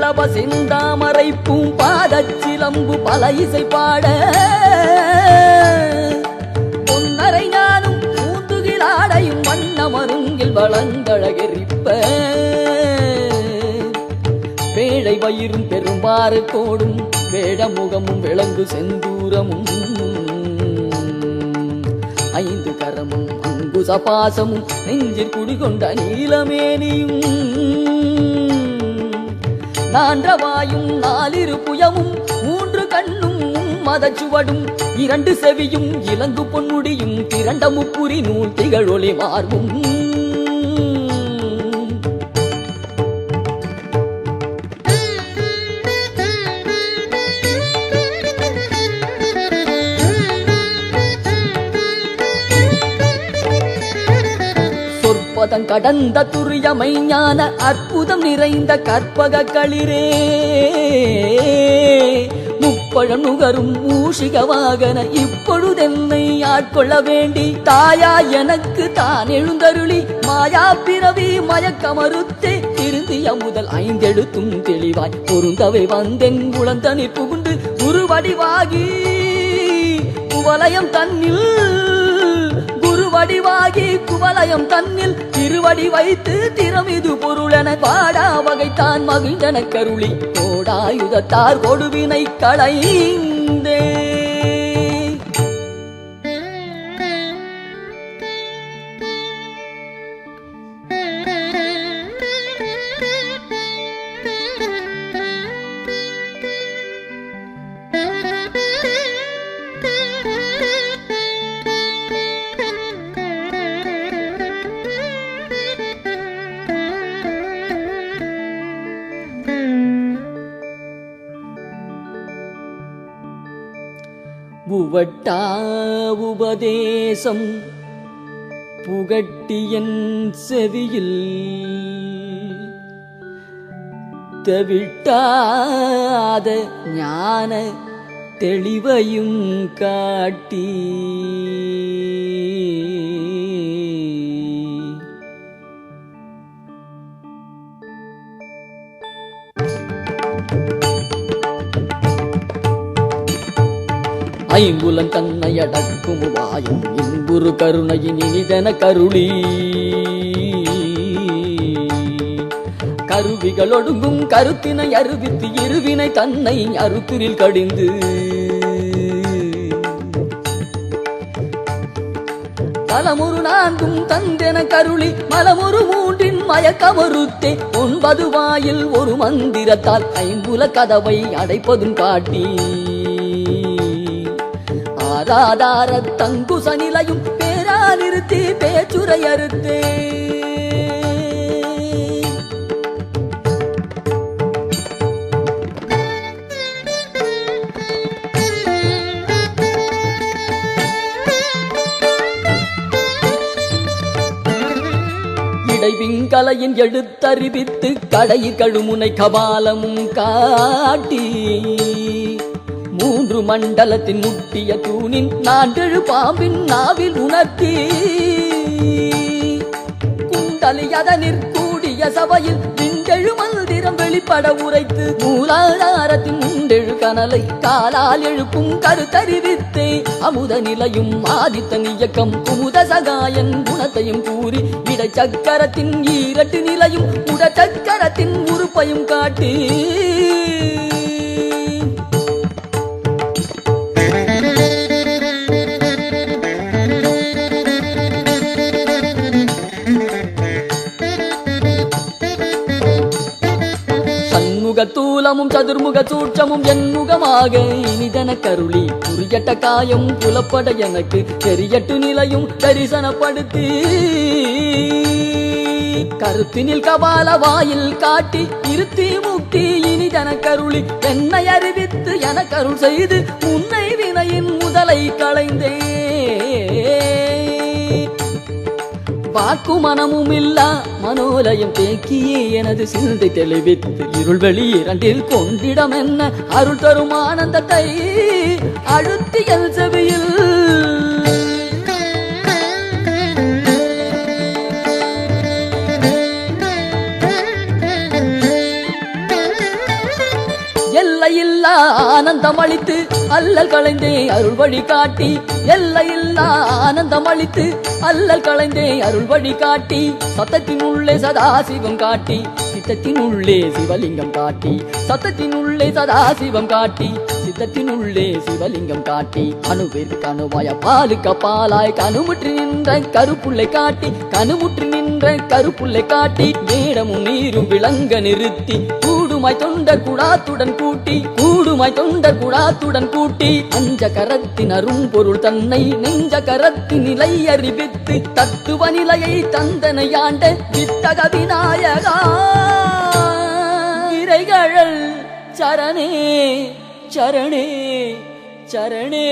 மண்டப செந்தாமரை பூம்பாதச்சிலம்பு பல இசை பாட பொன்னரை ஞானும் பூந்துகிலாடையும் வண்ண மருங்கில் வளந்தழகெரிப்ப பேழை வயிறும் பெரும்பாறு கோடும் வேடமுகமும் விளங்கு செந்தூரமும் ஐந்து கரமும் அங்குச பாசமும் நெஞ்சில் குடிகொண்ட நீலமேனியும் நான்றவாயும் நாலிரு புயமும் மூன்று கண்ணும் மதச்சுவடும் இரண்டு செவியும் இலங்கு பொன்முடியும் திரண்ட முப்புரி நூல் திகழொளி மார்பும் கடந்த துரியமை ஞான அற்புதம் நிறைந்த கற்பக களிரே முப்பழம் நுகரும் மூஷிக வாகன இப்பொழுதென்னை ஆட்கொள்ள வேண்டி தாயா எனக்கு தான் எழுந்தருளி மாயா பிறவி மயக்கமறுத்தே திருந்திய முதல் ஐந்தெழுத்தும் தெளிவாய் பொருந்தவை வந்தென் குளந்தனி புகுண்டு குருவடிவாகி குவலயம் தன்னில் வடிவாகி குவலயம் தன்னில் திருவடி வைத்து திறமிது பொருளென பாடா வகைத்தான் மகிழ்ந்தன கருளி கோடாயுதத்தார் கொடுவினை களைந்தே புவட்டா உபதேசம் புகட்டியன் செவியில் தவிட்டாத ஞான தெளிவையும் காட்டி ஐம்புலன் தன்னை அடக்கும் வாயும் இன்புறு கருணையின் இனிதன கருளி கருவிகள் ஒடுங்கும் கருத்தினை அறிவித்து இருவினை தன்னை அறுத்திரில் கடிந்து தலமுறு நான்கும் தந்தென கருளி மலமுறு மூன்றின் மயக்கமறுத்தே 9 வாயில் ஒரு மந்திரத்தால் ஐம்புல கதவை அடைப்பதும் காட்டி ஆதார தங்குச நிலையும் பேரா நிறுத்தி பேச்சுரை அறுத்தே இடைவிங்கலையின் எழுத்தறிவித்து கடையில் கழுமுனை கபாலமும் காட்டி 3 மண்டலத்தின் முட்டிய தூணின் 4 பாம்பின் நாவில் உணர்த்தி குண்டலியதனிற் கூடிய சபையில் விண்டெழு மந்திரம் வெளிப்பட உரைத்து மூலாதாரத்தின் உண்டெழு கனலை காலால் எழுப்பும் கருத்தறிவித்தே அமுத நிலையும் ஆதித்தன் இயக்கம் குமுத சகாயன் குணத்தையும் கூறி இடச்சக்கரத்தின் 2 நிலையும் உடச்சக்கரத்தின் உறுப்பையும் காட்டி தூலமும் சதுர்முக சூட்சமும் என்முகமாக இனிதன கருளி புரியட்ட காயம் புலப்பட எனக்கு தெரியட்டு நிலையும் தரிசனப்படுத்தி கருத்தினில் கபால வாயில் காட்டி இருத்தி முக்தி இனிதன கருளி என்னை அறிவித்து என கருள் செய்து உன்னை வினையின் முதலை களைந்தே வாக்கு மனமும் இல்லா மனோலயம் தேக்கியே எனது சிந்தை தெளிவித்து இருள் வெளி இரண்டில் கொண்டிடம் என்ன அருள் தரும் ஆனந்தத்தை அழுத்தியல் செவியில் ஆனந்தம் அளித்து அல்லல் களைந்தே அருள் வழி காட்டி எல்லையில்லா ஆனந்தம் அளித்து அல்லல் களைந்தே அருள் வழி காட்டி சத்தத்தின் உள்ளே சதாசிவம் காட்டி சித்தத்தின் உள்ளே சிவலிங்கம் காட்டி சத்தத்தின் உள்ளே சதாசிவம் காட்டி சித்தத்தின் உள்ளே சிவலிங்கம் காட்டி அணுவிற்கு அணுவாய பாலுக்கு பாலாய் கணுமுற்றி நின்ற கருப்புள்ளை காட்டி கணுமுற்றி நின்ற கருப்புள்ளை காட்டி மேடமும் நீரும் விளங்க நிறுத்தி கூடுமாய் தொண்டர் குடாத்துடன் கூட்டி கூடுமாய் தொண்டர் குடாத்துடன் கூட்டி அஞ்ச கரத்தின் அரும்பொருள் தன்னை நெஞ்ச கரத்தின் நிலை அறிவித்து தத்துவ நிலையை தந்தனையாண்ட வித்தக விநாயகா இறைகழல் சரணே சரணே சரணே